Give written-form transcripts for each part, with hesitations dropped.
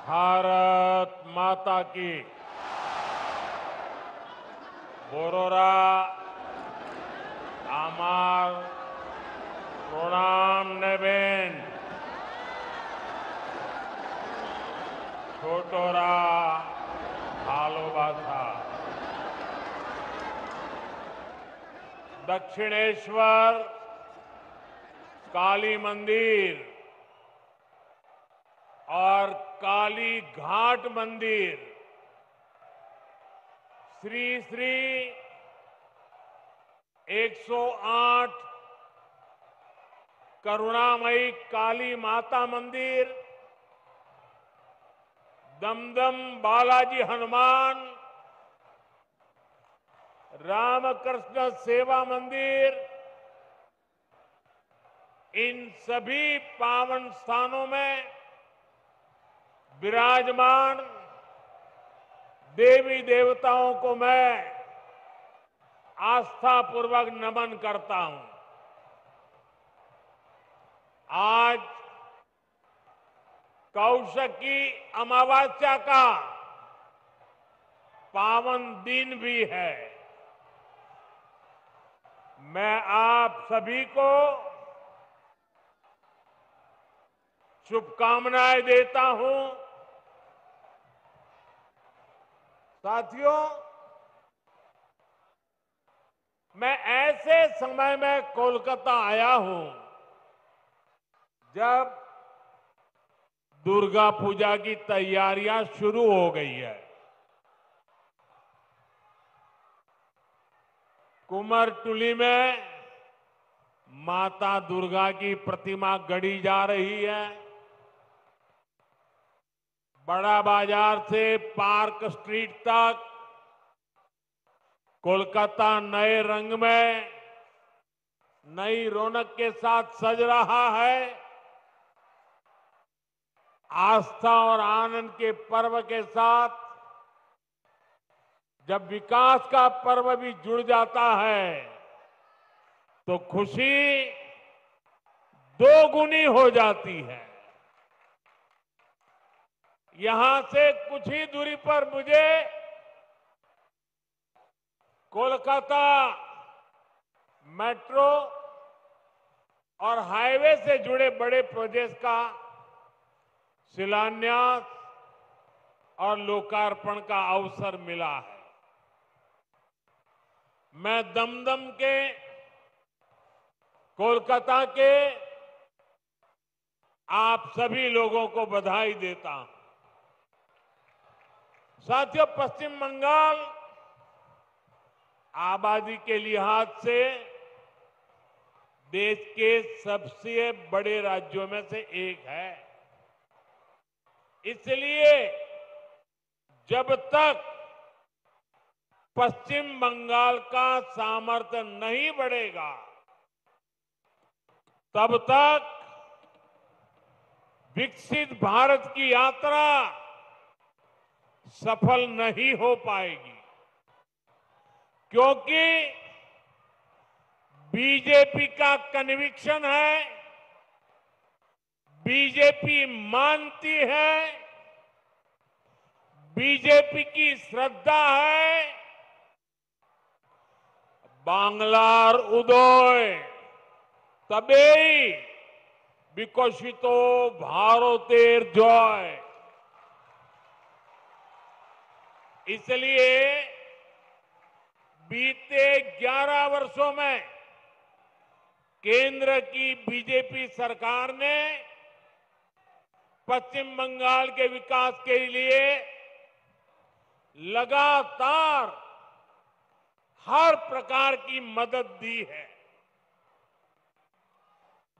भारत माता की। बोरोरा आमार प्रणाम नेबेन। छोटोरा भालोबासा। दक्षिणेश्वर काली मंदिर और काली घाट मंदिर श्री श्री 108 करुणामयी काली माता मंदिर, दमदम बालाजी हनुमान, रामकृष्ण सेवा मंदिर, इन सभी पावन स्थानों में विराजमान देवी देवताओं को मैं आस्थापूर्वक नमन करता हूं। आज कौशकी अमावस्या का पावन दिन भी है। मैं आप सभी को शुभकामनाएं देता हूं। साथियों, मैं ऐसे समय में कोलकाता आया हूं जब दुर्गा पूजा की तैयारियां शुरू हो गई है। कुमारटुली में माता दुर्गा की प्रतिमा गढ़ी जा रही है। बड़ा बाजार से पार्क स्ट्रीट तक कोलकाता नए रंग में, नई रौनक के साथ सज रहा है। आस्था और आनंद के पर्व के साथ जब विकास का पर्व भी जुड़ जाता है तो खुशी दोगुनी हो जाती है। यहां से कुछ ही दूरी पर मुझे कोलकाता मेट्रो और हाईवे से जुड़े बड़े प्रोजेक्ट का शिलान्यास और लोकार्पण का अवसर मिला है। मैं दमदम के, कोलकाता के आप सभी लोगों को बधाई देता हूं। साथियों, पश्चिम बंगाल आबादी के लिहाज से देश के सबसे बड़े राज्यों में से एक है। इसलिए जब तक पश्चिम बंगाल का सामर्थ्य नहीं बढ़ेगा तब तक विकसित भारत की यात्रा सफल नहीं हो पाएगी, क्योंकि बीजेपी का कन्विक्शन है, बीजेपी मानती है, बीजेपी की श्रद्धा है, बांग्लार उदय तबेई विकसितो भारतेर जय। इसलिए बीते 11 वर्षों में केंद्र की बीजेपी सरकार ने पश्चिम बंगाल के विकास के लिए लगातार हर प्रकार की मदद दी है।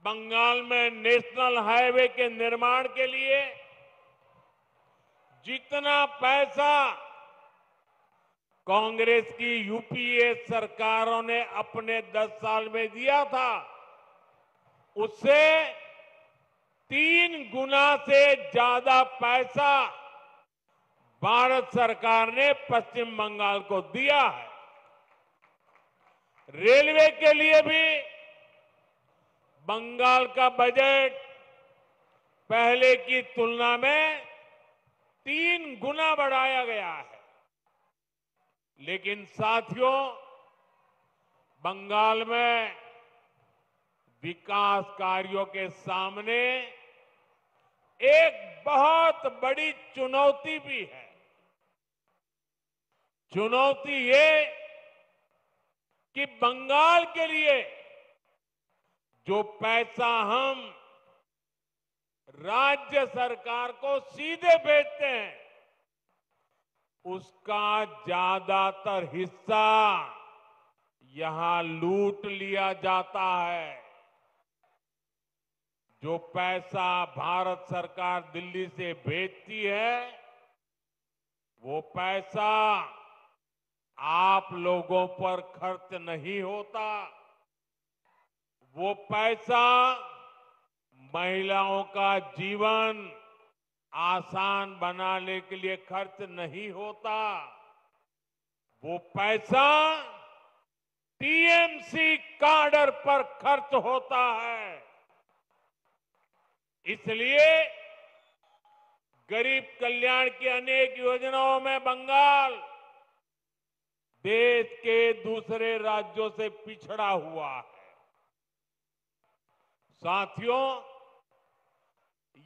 बंगाल में नेशनल हाईवे के निर्माण के लिए जितना पैसा कांग्रेस की यूपीए सरकारों ने अपने 10 साल में दिया था, उससे 3 गुना से ज्यादा पैसा भारत सरकार ने पश्चिम बंगाल को दिया है। रेलवे के लिए भी बंगाल का बजट पहले की तुलना में 3 गुना बढ़ाया गया है। लेकिन साथियों, बंगाल में विकास कार्यों के सामने एक बहुत बड़ी चुनौती भी है। चुनौती ये कि बंगाल के लिए जो पैसा हम राज्य सरकार को सीधे भेजते हैं, उसका ज्यादातर हिस्सा यहां लूट लिया जाता है। जो पैसा भारत सरकार दिल्ली से भेजती है, वो पैसा आप लोगों पर खर्च नहीं होता। वो पैसा महिलाओं का जीवन आसान बनाने के लिए खर्च नहीं होता। वो पैसा टीएमसी काडर पर खर्च होता है। इसलिए गरीब कल्याण की अनेक योजनाओं में बंगाल देश के दूसरे राज्यों से पिछड़ा हुआ है। साथियों,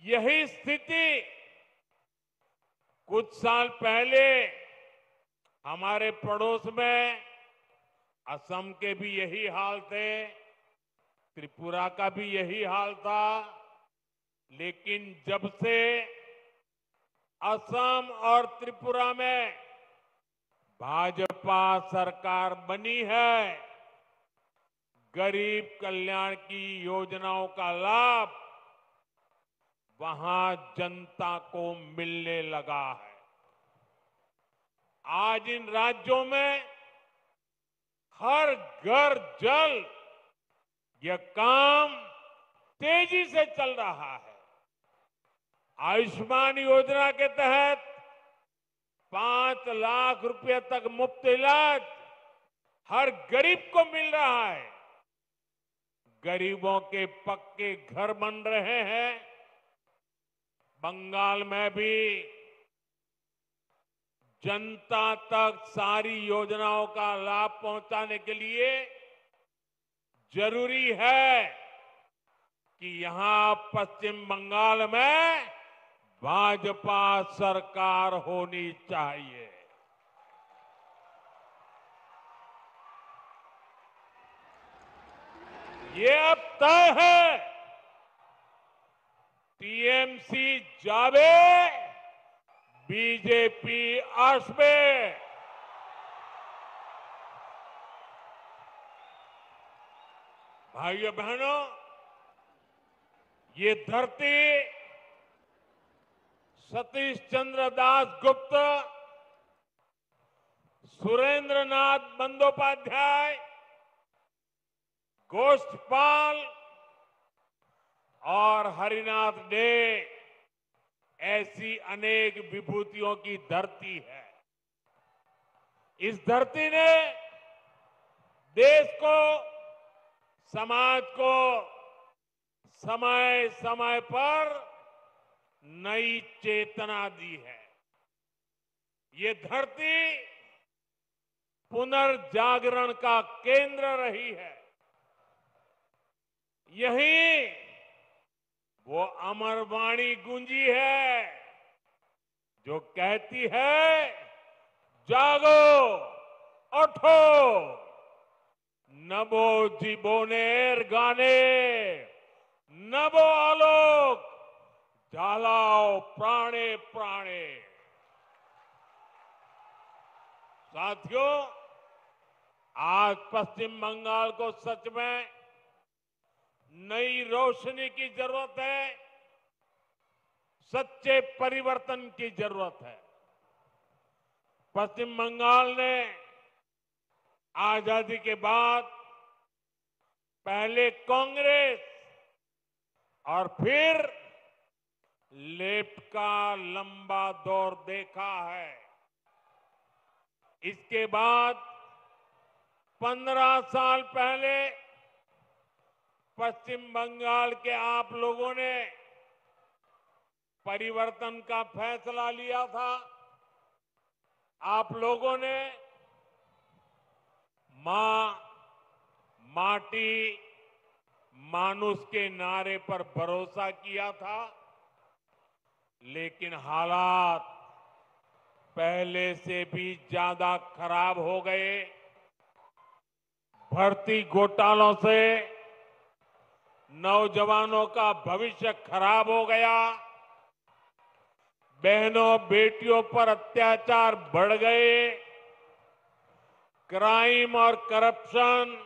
यही स्थिति कुछ साल पहले हमारे पड़ोस में असम के भी यही हाल थे, त्रिपुरा का भी यही हाल था। लेकिन जब से असम और त्रिपुरा में भाजपा सरकार बनी है, गरीब कल्याण की योजनाओं का लाभ वहां जनता को मिलने लगा है। आज इन राज्यों में हर घर जल, यह काम तेजी से चल रहा है। आयुष्मान योजना के तहत 5 लाख रुपए तक मुफ्त इलाज हर गरीब को मिल रहा है। गरीबों के पक्के घर बन रहे हैं। बंगाल में भी जनता तक सारी योजनाओं का लाभ पहुंचाने के लिए जरूरी है कि यहां पश्चिम बंगाल में भाजपा सरकार होनी चाहिए। ये अब तय है। टीएमसी जावे, बीजेपी आसबे। भाइयों बहनों, ये धरती सतीश चंद्र दास गुप्त, सुरेंद्र नाथ बंदोपाध्याय, गोष्ठपाल और हरिनाथ डे ऐसी अनेक विभूतियों की धरती है। इस धरती ने देश को, समाज को समय समय पर नई चेतना दी है। ये धरती पुनर्जागरण का केंद्र रही है। यही वो अमर वाणी गूंजी है जो कहती है, जागो, उठो, नभो जीवोनेर गाने, नभो आलोक, झालाओ प्राणे प्राणे। साथियों, आज पश्चिम बंगाल को सच में नई रोशनी की जरूरत है, सच्चे परिवर्तन की जरूरत है। पश्चिम बंगाल ने आजादी के बाद पहले कांग्रेस और फिर लेफ्ट का लंबा दौर देखा है। इसके बाद 15 साल पहले पश्चिम बंगाल के आप लोगों ने परिवर्तन का फैसला लिया था। आप लोगों ने मां, माटी, मानुष के नारे पर भरोसा किया था, लेकिन हालात पहले से भी ज्यादा खराब हो गए। भर्ती घोटालों से नौजवानों का भविष्य खराब हो गया। बहनों बेटियों पर अत्याचार बढ़ गए। क्राइम और करप्शन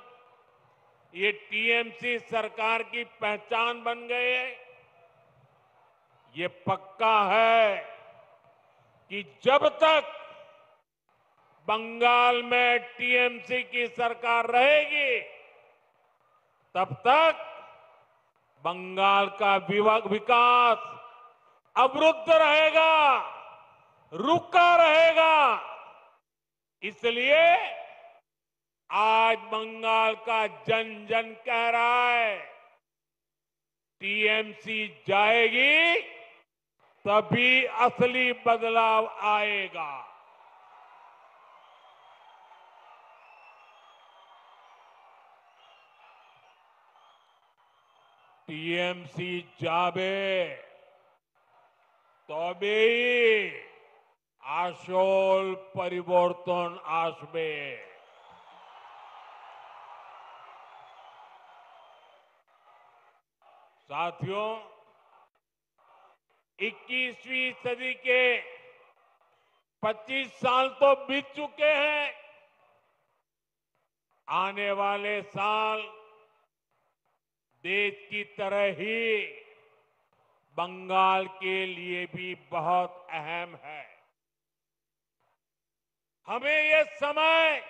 ये टीएमसी सरकार की पहचान बन गए। ये पक्का है कि जब तक बंगाल में टीएमसी की सरकार रहेगी, तब तक बंगाल का विकास अवरुद्ध रहेगा, रुका रहेगा। इसलिए आज बंगाल का जन जन कह रहा है, टीएमसी जाएगी तभी असली बदलाव आएगा। टीएमसी जाबे तबेई আসল পরিবর্তন আসবে। साथियों, 21वीं सदी के 25 साल तो बीत चुके हैं। आने वाले साल देश की तरह ही बंगाल के लिए भी बहुत अहम है। हमें ये समय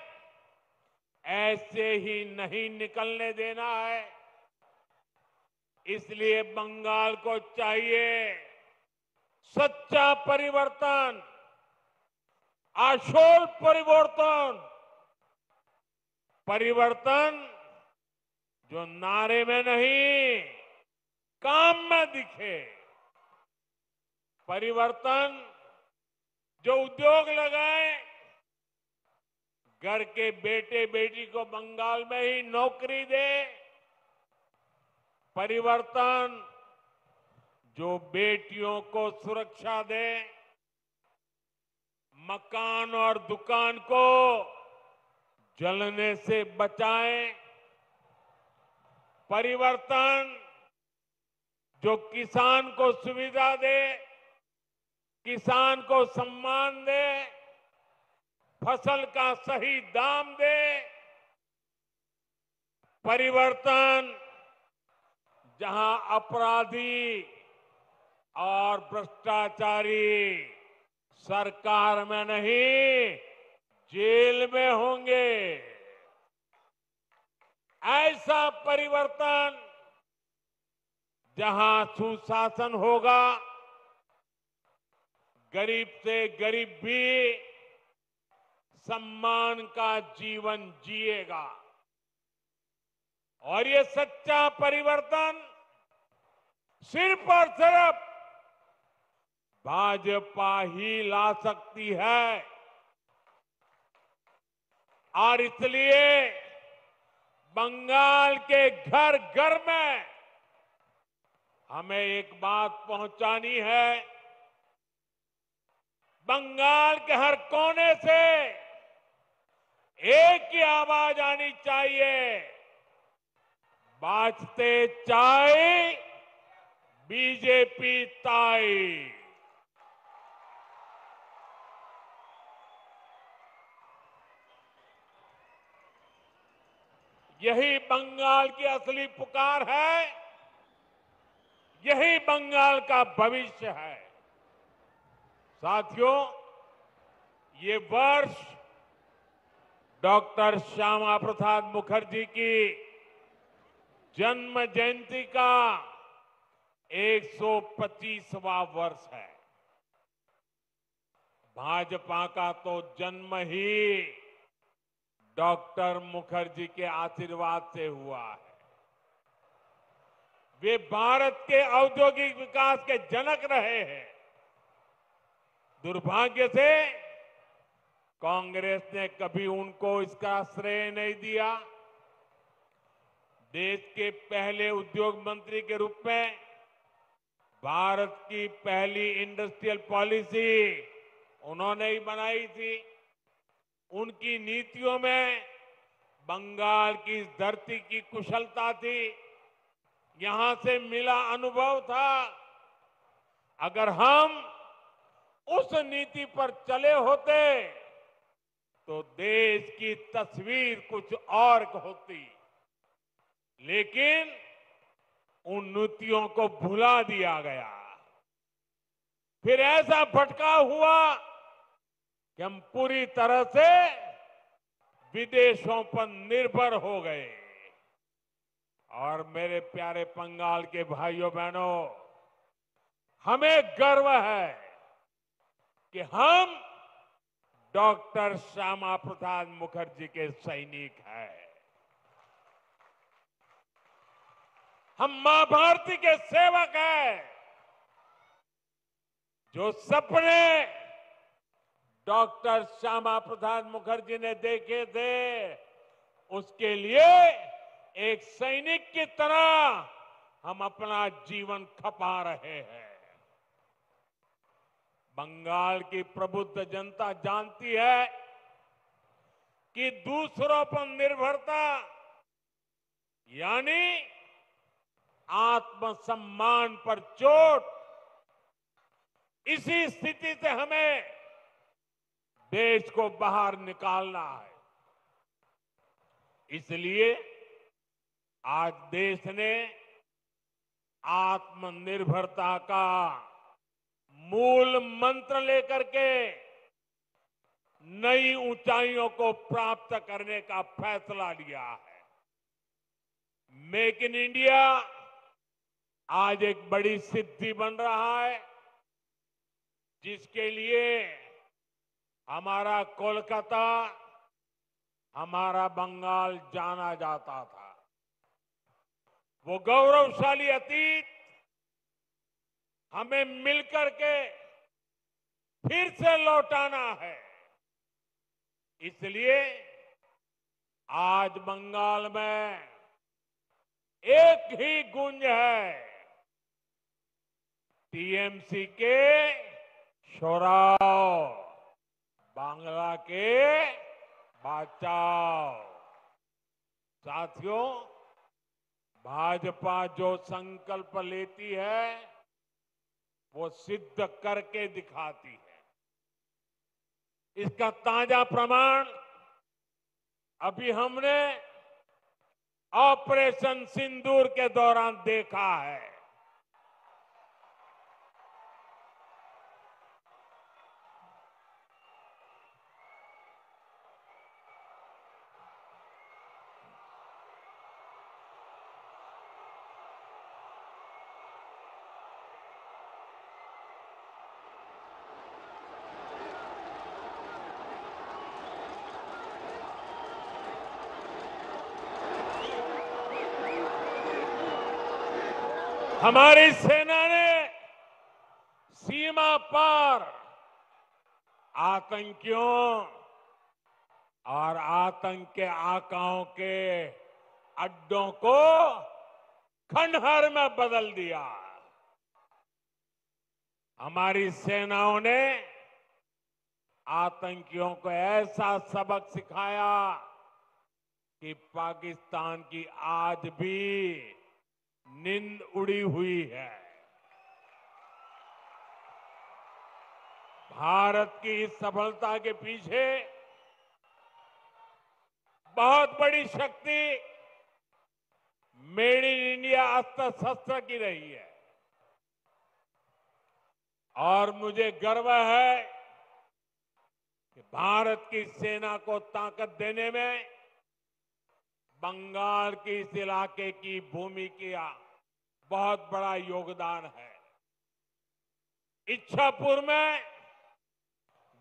ऐसे ही नहीं निकलने देना है। इसलिए बंगाल को चाहिए सच्चा परिवर्तन, आशोल परिवर्तन, परिवर्तन जो नारे में नहीं काम में दिखे, परिवर्तन जो उद्योग लगाए, घर के बेटे बेटी को बंगाल में ही नौकरी दे, परिवर्तन जो बेटियों को सुरक्षा दे, मकान और दुकान को जलने से बचाए, परिवर्तन जो किसान को सुविधा दे, किसान को सम्मान दे, फसल का सही दाम दे, परिवर्तन जहां अपराधी और भ्रष्टाचारी सरकार में नहीं जेल में होंगे, ऐसा परिवर्तन जहां सुशासन होगा, गरीब से गरीब भी सम्मान का जीवन जिएगा। और ये सच्चा परिवर्तन सिर्फ और सिर्फ भाजपा ही ला सकती है। और इसलिए बंगाल के घर घर में हमें एक बात पहुंचानी है। बंगाल के हर कोने से एक ही आवाज आनी चाहिए, बाजते चाय बीजेपी ताई। यही बंगाल की असली पुकार है, यही बंगाल का भविष्य है। साथियों, ये वर्ष डॉक्टर श्यामा प्रसाद मुखर्जी की जन्म जयंती का 125वां वर्ष है। भाजपा का तो जन्म ही डॉक्टर मुखर्जी के आशीर्वाद से हुआ है। वे भारत के औद्योगिक विकास के जनक रहे हैं। दुर्भाग्य से कांग्रेस ने कभी उनको इसका श्रेय नहीं दिया। देश के पहले उद्योग मंत्री के रूप में भारत की पहली इंडस्ट्रियल पॉलिसी उन्होंने ही बनाई थी। उनकी नीतियों में बंगाल की इस धरती की कुशलता थी, यहां से मिला अनुभव था। अगर हम उस नीति पर चले होते तो देश की तस्वीर कुछ और होती, लेकिन उन नीतियों को भुला दिया गया। फिर ऐसा भटकाव हुआ कि हम पूरी तरह से विदेशों पर निर्भर हो गए। और मेरे प्यारे बंगाल के भाइयों बहनों, हमें गर्व है कि हम डॉक्टर श्यामा प्रसाद मुखर्जी के सैनिक हैं। हम मां भारती के सेवक हैं। जो सपने डॉक्टर श्यामा प्रसाद मुखर्जी ने देखे थे, उसके लिए एक सैनिक की तरह हम अपना जीवन खपा रहे हैं। बंगाल की प्रबुद्ध जनता जानती है कि दूसरों पर निर्भरता यानी आत्मसम्मान पर चोट। इसी स्थिति से हमें देश को बाहर निकालना है। इसलिए आज देश ने आत्मनिर्भरता का मूल मंत्र लेकर के नई ऊंचाइयों को प्राप्त करने का फैसला लिया है। मेक इन इंडिया आज एक बड़ी सिद्धि बन रहा है, जिसके लिए हमारा कोलकाता, हमारा बंगाल जाना जाता था। वो गौरवशाली अतीत हमें मिलकर के फिर से लौटाना है। इसलिए आज बंगाल में एक ही गूंज है, टीएमसी के शोराव, बांग्ला के बचाओ। साथियों, भाजपा जो संकल्प लेती है वो सिद्ध करके दिखाती है। इसका ताजा प्रमाण अभी हमने ऑपरेशन सिंदूर के दौरान देखा है। हमारी सेना ने सीमा पार आतंकियों और आतंक के आकाओं के अड्डों को खंडहर में बदल दिया। हमारी सेनाओं ने आतंकियों को ऐसा सबक सिखाया कि पाकिस्तान की आज भी नींद उड़ी हुई है। भारत की इस सफलता के पीछे बहुत बड़ी शक्ति मेड इन इंडिया अस्त्र शस्त्र की रही है। और मुझे गर्व है कि भारत की सेना को ताकत देने में बंगाल के इस इलाके की भूमि का बहुत बड़ा योगदान है। इच्छापुर में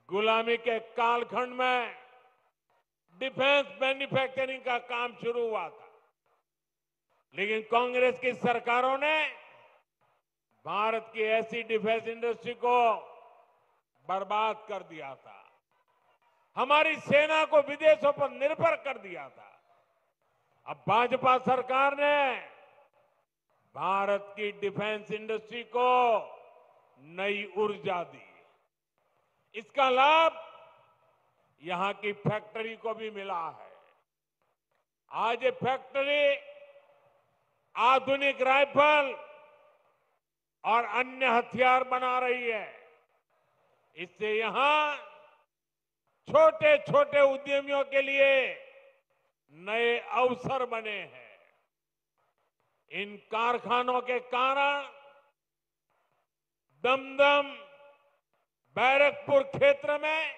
गुलामी के कालखंड में डिफेंस मैन्युफैक्चरिंग का काम शुरू हुआ था, लेकिन कांग्रेस की सरकारों ने भारत की ऐसी डिफेंस इंडस्ट्री को बर्बाद कर दिया था, हमारी सेना को विदेशों पर निर्भर कर दिया था। अब भाजपा सरकार ने भारत की डिफेंस इंडस्ट्री को नई ऊर्जा दी। इसका लाभ यहां की फैक्ट्री को भी मिला है। आज ये फैक्ट्री आधुनिक राइफल और अन्य हथियार बना रही है। इससे यहां छोटे छोटे उद्यमियों के लिए नए अवसर बने हैं। इन कारखानों के कारण दमदम, बैरकपुर क्षेत्र में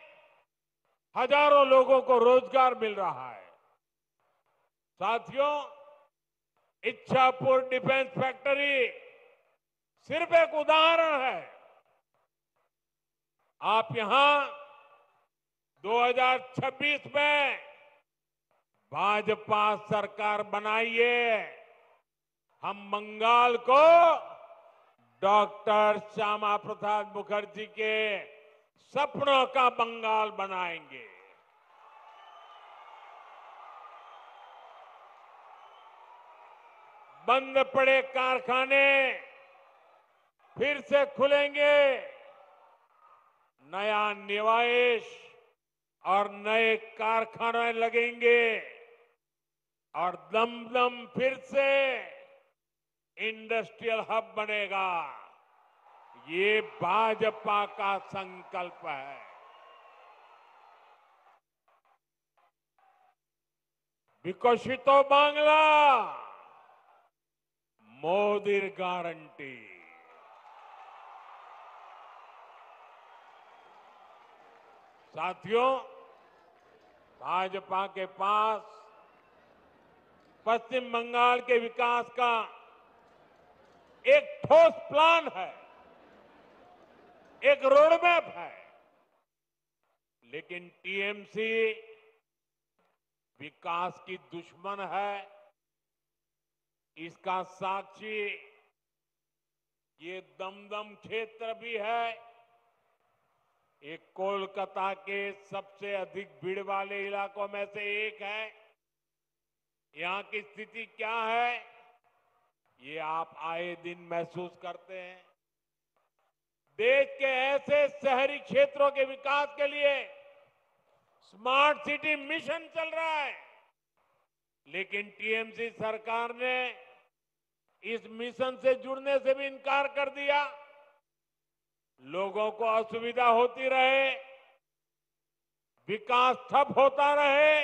हजारों लोगों को रोजगार मिल रहा है। साथियों, इच्छापुर डिफेंस फैक्ट्री सिर्फ एक उदाहरण है। आप यहां 2026 में भाजपा सरकार बनाइए, हम बंगाल को डॉक्टर श्यामा प्रसाद मुखर्जी के सपनों का बंगाल बनाएंगे। बंद पड़े कारखाने फिर से खुलेंगे, नया निवेश और नए कारखाने लगेंगे और दमदम फिर से इंडस्ट्रियल हब बनेगा। ये भाजपा का संकल्प है। विकसितो बांग्ला, मोदीर गारंटी। साथियों, भाजपा के पास पश्चिम बंगाल के विकास का एक ठोस प्लान है, एक रोडमैप है। लेकिन टीएमसी विकास की दुश्मन है। इसका साक्षी ये दमदम क्षेत्र भी है। ये कोलकाता के सबसे अधिक भीड़ वाले इलाकों में से एक है। यहां की स्थिति क्या है, ये आप आए दिन महसूस करते हैं। देश के ऐसे शहरी क्षेत्रों के विकास के लिए स्मार्ट सिटी मिशन चल रहा है, लेकिन टीएमसी सरकार ने इस मिशन से जुड़ने से भी इनकार कर दिया। लोगों को असुविधा होती रहे, विकास ठप होता रहे,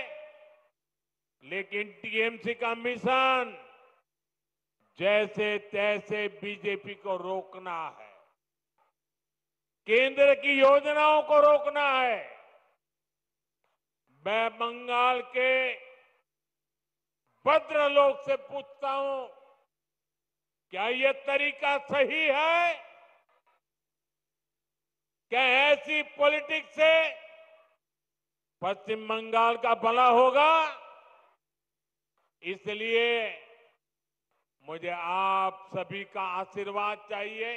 लेकिन टीएमसी का मिशन जैसे तैसे बीजेपी को रोकना है, केंद्र की योजनाओं को रोकना है। मैं बंगाल के भद्रलोक से पूछता हूं, क्या यह तरीका सही है? क्या ऐसी पॉलिटिक्स से पश्चिम बंगाल का भला होगा? इसलिए मुझे आप सभी का आशीर्वाद चाहिए।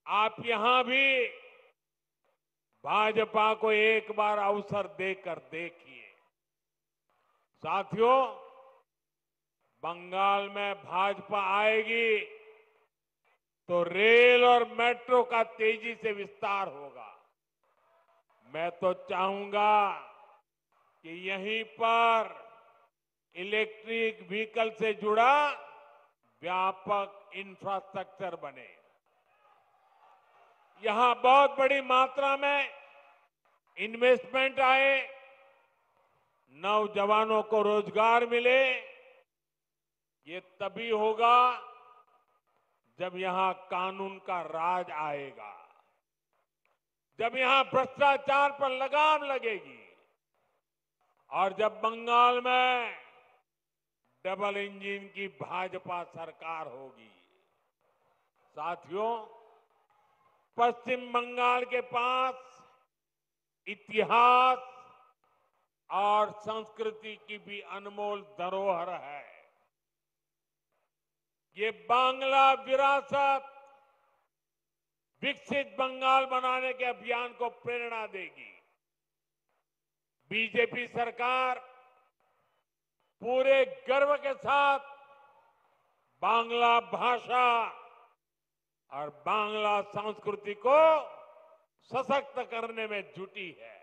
आप यहां भी भाजपा को एक बार अवसर देकर देखिए। साथियों, बंगाल में भाजपा आएगी तो रेल और मेट्रो का तेजी से विस्तार होगा। मैं तो चाहूंगा कि यहीं पर इलेक्ट्रिक व्हीकल से जुड़ा व्यापक इंफ्रास्ट्रक्चर बने। यहां बहुत बड़ी मात्रा में इन्वेस्टमेंट आए, नौजवानों को रोजगार मिले। ये तभी होगा जब यहां कानून का राज आएगा, जब यहां भ्रष्टाचार पर लगाम लगेगी और जब बंगाल में डबल इंजन की भाजपा सरकार होगी। साथियों, पश्चिम बंगाल के पास इतिहास और संस्कृति की भी अनमोल धरोहर है। ये बांग्ला विरासत विकसित बंगाल बनाने के अभियान को प्रेरणा देगी। बीजेपी सरकार पूरे गर्व के साथ बांग्ला भाषा और बांग्ला संस्कृति को सशक्त करने में जुटी है।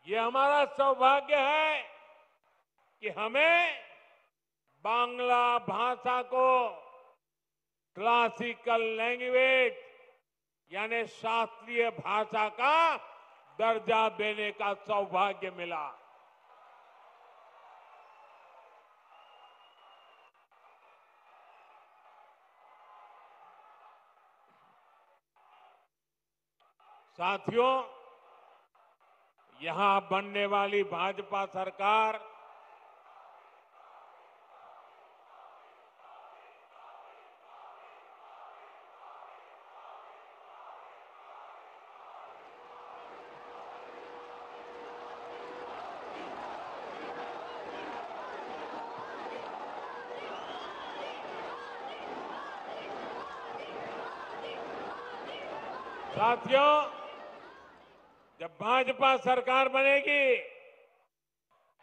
ये हमारा सौभाग्य है कि हमें बांग्ला भाषा को क्लासिकल लैंग्वेज यानी शास्त्रीय भाषा का दर्जा देने का सौभाग्य मिला। साथियों, यहां बनने वाली भाजपा सरकार साथियों, जब भाजपा सरकार बनेगी,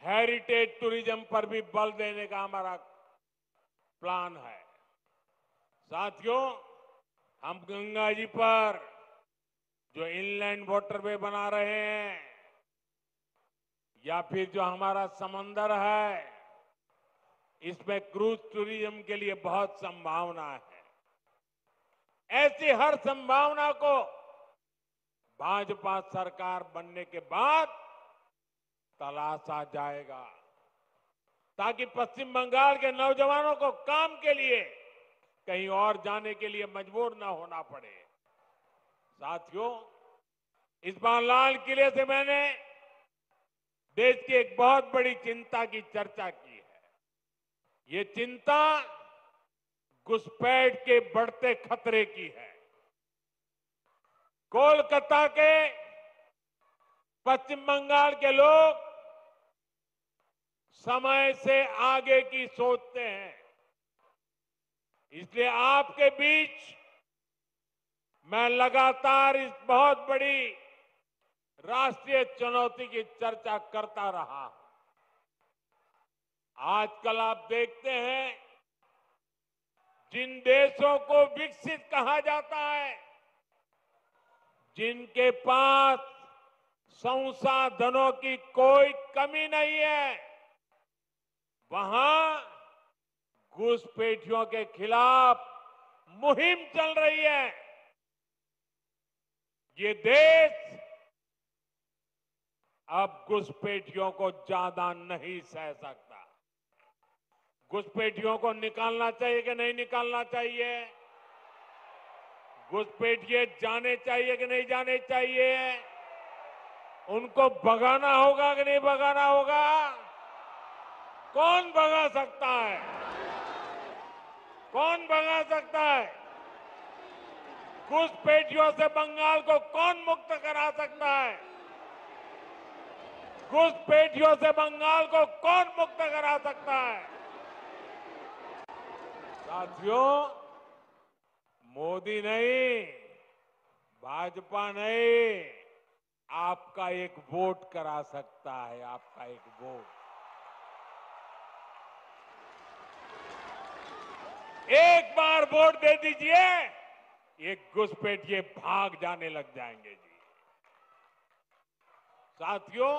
हेरिटेज टूरिज्म पर भी बल देने का हमारा प्लान है। साथियों, हम गंगा जी पर जो इनलैंड वाटरवे बना रहे हैं या फिर जो हमारा समंदर है, इसमें क्रूज टूरिज्म के लिए बहुत संभावना है। ऐसी हर संभावना को भाजपा सरकार बनने के बाद तलाशा जाएगा, ताकि पश्चिम बंगाल के नौजवानों को काम के लिए कहीं और जाने के लिए मजबूर न होना पड़े। साथियों, इस बार लाल किले से मैंने देश की एक बहुत बड़ी चिंता की चर्चा की है। ये चिंता घुसपैठ के बढ़ते खतरे की है। कोलकाता के पश्चिम बंगाल के लोग समय से आगे की सोचते हैं, इसलिए आपके बीच मैं लगातार इस बहुत बड़ी राष्ट्रीय चुनौती की चर्चा करता रहा। आजकल आप देखते हैं, जिन देशों को विकसित कहा जाता है, जिनके पास संसाधनों की कोई कमी नहीं है, वहां घुसपैठियों के खिलाफ मुहिम चल रही है। ये देश अब घुसपैठियों को ज्यादा नहीं सह सकता। घुसपैठियों को निकालना चाहिए कि नहीं निकालना चाहिए? घुसपैठिए जाने चाहिए कि नहीं जाने चाहिए? उनको भगाना होगा कि नहीं भगाना होगा? कौन भगा सकता है? कौन भगा सकता है? घुसपैठियों से बंगाल को कौन मुक्त करा सकता है? घुसपैठियों से बंगाल को कौन मुक्त करा सकता है? साथियों, मोदी नहीं, भाजपा नहीं, आपका एक वोट करा सकता है। आपका एक वोट, एक बार वोट दे दीजिए, ये घुसपैठिए भाग जाने लग जाएंगे जी। साथियों,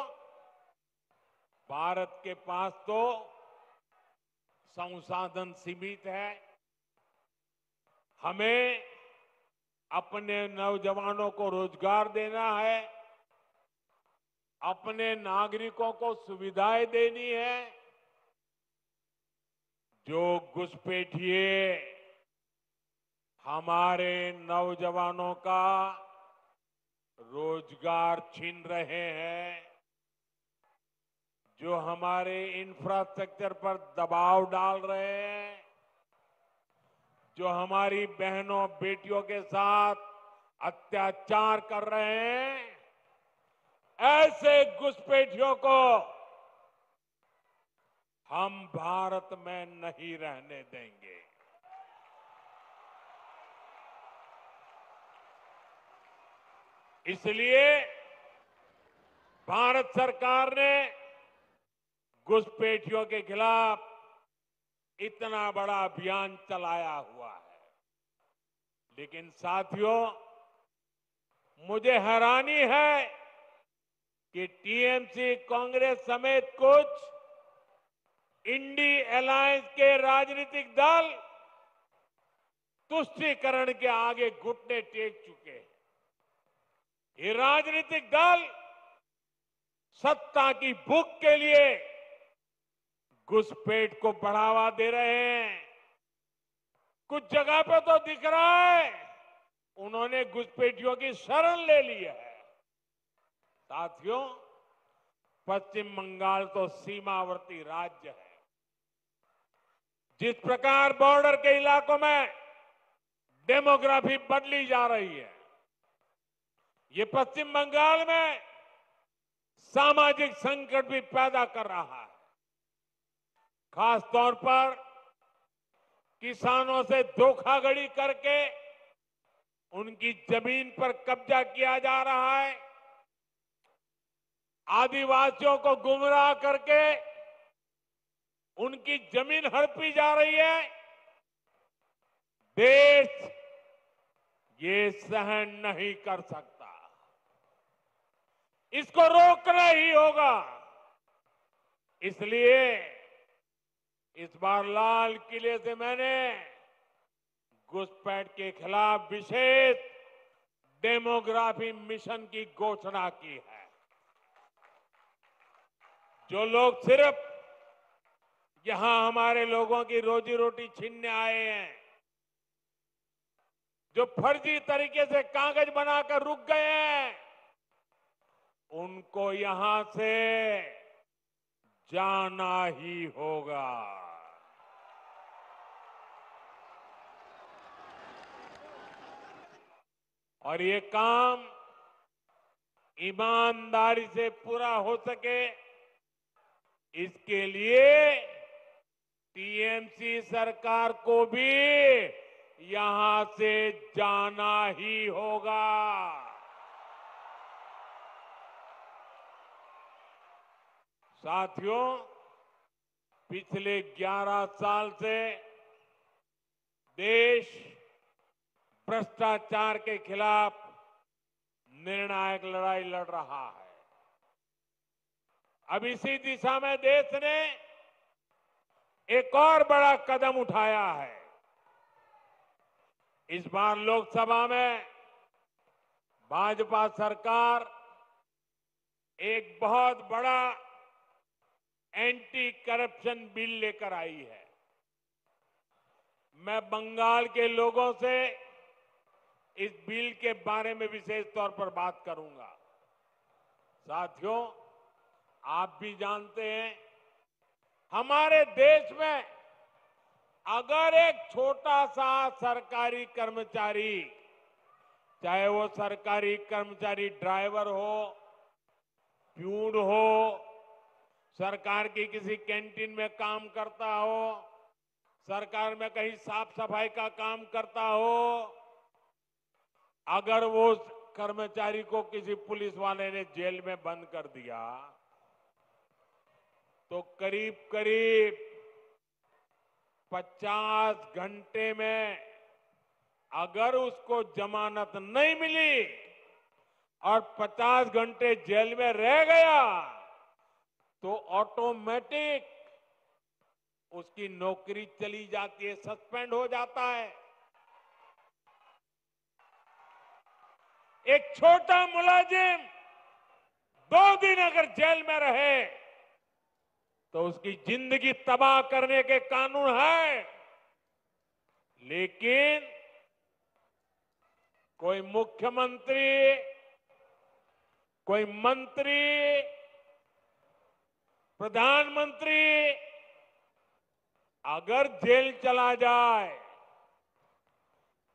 भारत के पास तो संसाधन सीमित है। हमें अपने नौजवानों को रोजगार देना है, अपने नागरिकों को सुविधाएं देनी है। जो घुसपैठिए हमारे नौजवानों का रोजगार छीन रहे हैं, जो हमारे इंफ्रास्ट्रक्चर पर दबाव डाल रहे हैं, जो हमारी बहनों बेटियों के साथ अत्याचार कर रहे हैं, ऐसे घुसपैठियों को हम भारत में नहीं रहने देंगे। इसलिए भारत सरकार ने घुसपैठियों के खिलाफ इतना बड़ा अभियान चलाया हुआ है। लेकिन साथियों, मुझे हैरानी है कि टीएमसी, कांग्रेस समेत कुछ इंडी अलायंस के राजनीतिक दल तुष्टीकरण के आगे घुटने टेक चुके हैं। ये राजनीतिक दल सत्ता की भूख के लिए घुसपैठ को बढ़ावा दे रहे हैं। कुछ जगह पे तो दिख रहा है उन्होंने घुसपैठियों की शरण ले ली है। साथियों, पश्चिम बंगाल तो सीमावर्ती राज्य है। जिस प्रकार बॉर्डर के इलाकों में डेमोग्राफी बदली जा रही है, ये पश्चिम बंगाल में सामाजिक संकट भी पैदा कर रहा है। खास तौर पर किसानों से धोखाधड़ी करके उनकी जमीन पर कब्जा किया जा रहा है। आदिवासियों को गुमराह करके उनकी जमीन हड़पी जा रही है। देश ये सहन नहीं कर सकता। इसको रोकना ही होगा। इसलिए इस बार लाल किले से मैंने घुसपैठ के खिलाफ विशेष डेमोग्राफी मिशन की घोषणा की है। जो लोग सिर्फ यहां हमारे लोगों की रोजी रोटी छीनने आए हैं, जो फर्जी तरीके से कागज बनाकर रुक गए हैं, उनको यहां से जाना ही होगा। और ये काम ईमानदारी से पूरा हो सके, इसके लिए टीएमसी सरकार को भी यहां से जाना ही होगा। साथियों, पिछले 11 साल से देश भ्रष्टाचार के खिलाफ निर्णायक लड़ाई लड़ रहा है। अब इसी दिशा में देश ने एक और बड़ा कदम उठाया है। इस बार लोकसभा में भाजपा सरकार एक बहुत बड़ा एंटी करप्शन बिल लेकर आई है। मैं बंगाल के लोगों से इस बिल के बारे में विशेष तौर पर बात करूंगा। साथियों, आप भी जानते हैं, हमारे देश में अगर एक छोटा सा सरकारी कर्मचारी, चाहे वो सरकारी कर्मचारी ड्राइवर हो, प्यून हो, सरकार की किसी कैंटीन में काम करता हो, सरकार में कहीं साफ सफाई का काम करता हो, अगर वो कर्मचारी को किसी पुलिस वाले ने जेल में बंद कर दिया तो करीब करीब 50 घंटे में अगर उसको जमानत नहीं मिली और 50 घंटे जेल में रह गया तो ऑटोमेटिक उसकी नौकरी चली जाती है, सस्पेंड हो जाता है। एक छोटा मुलाजिम 2 दिन अगर जेल में रहे तो उसकी जिंदगी तबाह करने के कानून है। लेकिन कोई मुख्यमंत्री, कोई मंत्री, प्रधानमंत्री अगर जेल चला जाए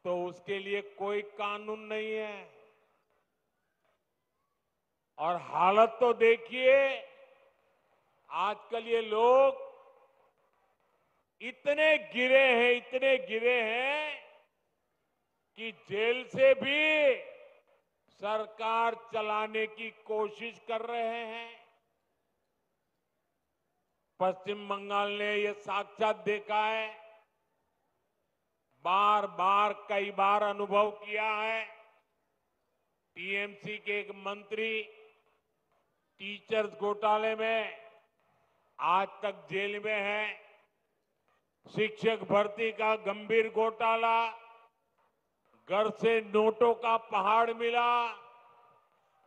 तो उसके लिए कोई कानून नहीं है। और हालत तो देखिए, आजकल ये लोग इतने गिरे हैं कि जेल से भी सरकार चलाने की कोशिश कर रहे हैं। पश्चिम बंगाल ने ये साक्षात देखा है, बार बार कई बार अनुभव किया है। टीएमसी के एक मंत्री टीचर्स घोटाले में आज तक जेल में है। शिक्षक भर्ती का गंभीर घोटाला, घर से नोटों का पहाड़ मिला,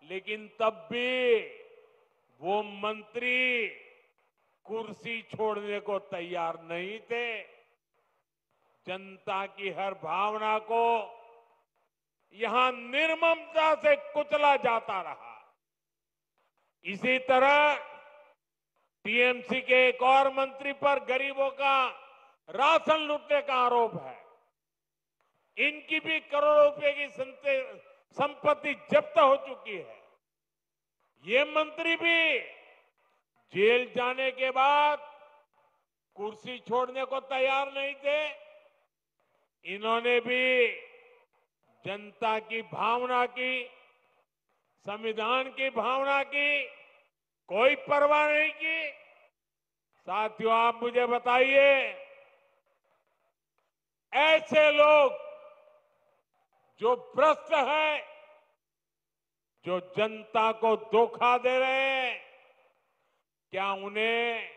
लेकिन तब भी वो मंत्री कुर्सी छोड़ने को तैयार नहीं थे। जनता की हर भावना को यहां निर्ममता से कुचला जाता रहा। इसी तरह टीएमसी के एक और मंत्री पर गरीबों का राशन लूटने का आरोप है। इनकी भी करोड़ों रुपए की संपत्ति जब्त हो चुकी है। ये मंत्री भी जेल जाने के बाद कुर्सी छोड़ने को तैयार नहीं थे। इन्होंने भी जनता की भावना की, संविधान की भावना की कोई परवाह नहीं की। साथियों, आप मुझे बताइए, ऐसे लोग जो भ्रष्ट है, जो जनता को धोखा दे रहे हैं, क्या उन्हें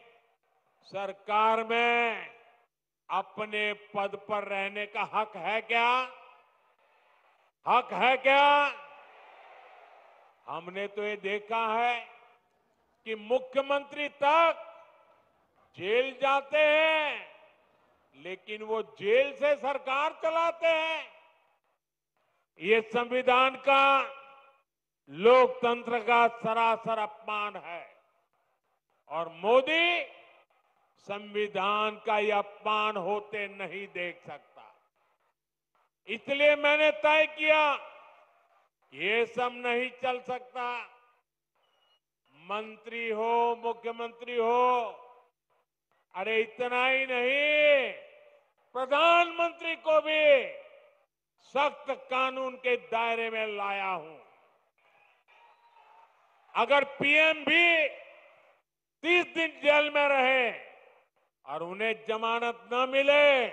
सरकार में अपने पद पर रहने का हक है क्या? हक है क्या? हमने तो ये देखा है कि मुख्यमंत्री तक जेल जाते हैं, लेकिन वो जेल से सरकार चलाते हैं। ये संविधान का, लोकतंत्र का सरासर अपमान है और मोदी संविधान का ये अपमान होते नहीं देख सकता। इसलिए मैंने तय किया, ये सब नहीं चल सकता। मंत्री हो, मुख्यमंत्री हो, अरे इतना ही नहीं, प्रधानमंत्री को भी सख्त कानून के दायरे में लाया हूं। अगर पीएम भी 30 दिन जेल में रहे और उन्हें जमानत न मिले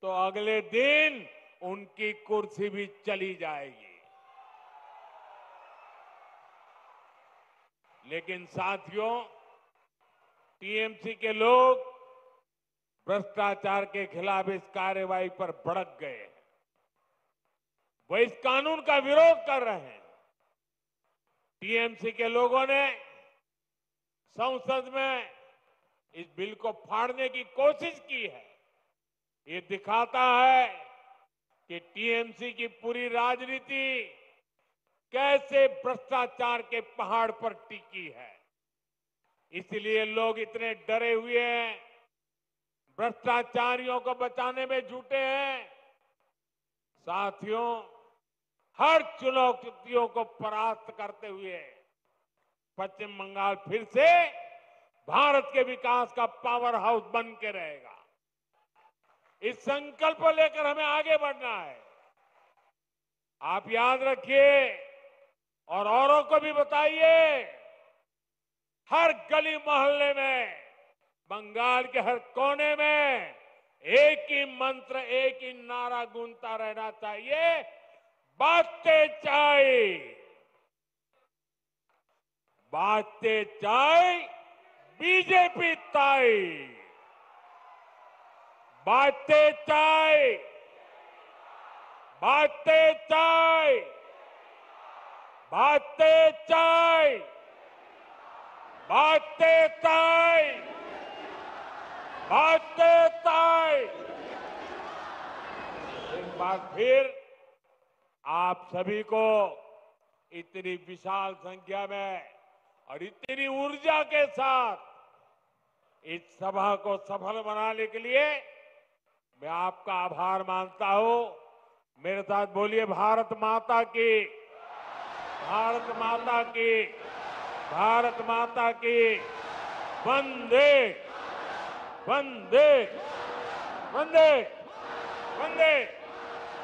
तो अगले दिन उनकी कुर्सी भी चली जाएगी। लेकिन साथियों, टीएमसी के लोग भ्रष्टाचार के खिलाफ इस कार्रवाई पर भड़क गए हैं। वो इस कानून का विरोध कर रहे हैं। टीएमसी के लोगों ने संसद में इस बिल को फाड़ने की कोशिश की है। ये दिखाता है कि टीएमसी की पूरी राजनीति कैसे भ्रष्टाचार के पहाड़ पर टिकी है। इसलिए लोग इतने डरे हुए हैं, भ्रष्टाचारियों को बचाने में जुटे हैं। साथियों, हर चुनौतियों को परास्त करते हुए पश्चिम बंगाल फिर से भारत के विकास का पावर हाउस बन के रहेगा। इस संकल्प को लेकर हमें आगे बढ़ना है। आप याद रखिए और औरों को भी बताइए, हर गली मोहल्ले में, बंगाल के हर कोने में एक ही मंत्र, एक ही नारा गूंजता रहना चाहिए, बातें चाय, बातें चाय, बीजेपी ताई, बातें चाय, बातें चाय, बातें चाय, बातें चाय, बातें चाय। एक बार फिर आप सभी को इतनी विशाल संख्या में और इतनी ऊर्जा के साथ इस सभा को सफल बनाने के लिए मैं आपका आभार मानता हूं। मेरे साथ बोलिए, भारत माता की, भारत माता की, भारत माता की, वंदे वंदे वंदे वंदे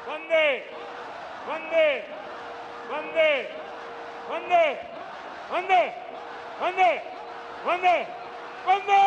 वंदे वंदे वंदे वंदे वंदे वंदे वंदे वंदे